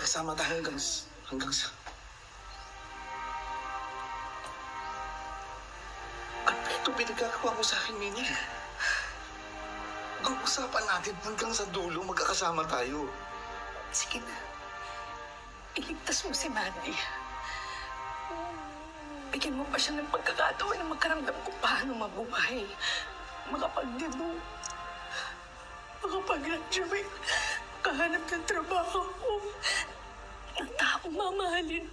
magkasama tayo hanggang sa... Ano ito pinagkakawa mo sa akin, Nini? Ang usapan natin hanggang sa dulo, magkakasama tayo. Sige na. Iligtas mo si Mandy. Bigyan mo pa siya ng pagkakataon na makaramdam kung paano mabuhay. Makapag-debut. Makapag-graduate. Makahanap ng trabaho. Ng taong mamahalin.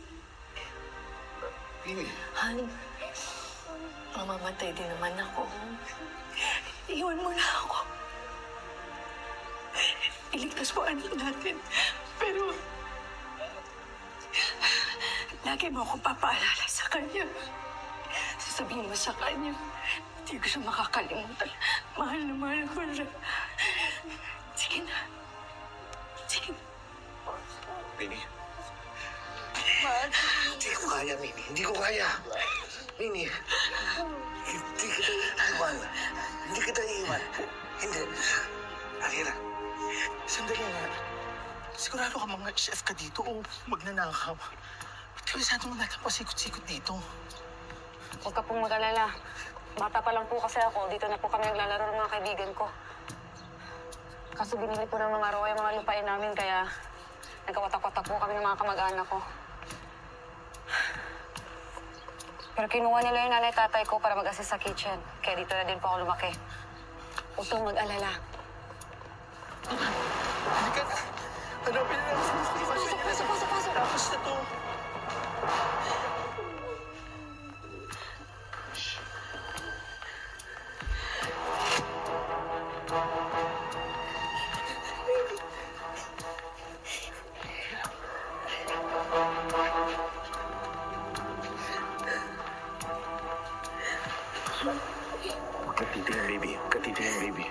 Nini. Han, mamamatay din naman ako. Iwan mo na ako. Iligtas mo anak natin. Pero... lagi mo akong papaalala sa kanya. Sasabihin mo sa kanya, hindi ko siya makakalimutan. Mahal na mahal ko siya. Sige na. Sige na. Nini. Hindi ko kaya, Nini. Hindi ko kaya. Nini. Hindi kita iiwan. Hindi kita iiwan. Hindi. Halika. Sandali nga. Sigurado ka mga chef ka dito o magnanakaw. Masyado mo natin pasikot-sikot dito. Huwag ka pong mag-alala. Bata pa lang po kasi ako. Dito na po kami naglalaro ng mga kaibigan ko. Kaso binili po ng mga roya yung mga lupain namin, kaya nagkawatak-watak po kami ng mga kamag-anak ko. Pero kinuha nila yung nanay-tatay ko para mag-assist sa kitchen. Kaya dito na din po ako lumaki. Huwag kang mag-alala. Halika na. Hanapin na natin. Pasok. Tapos na to. Huwag ka titingin, baby. Huwag ka titingin, baby.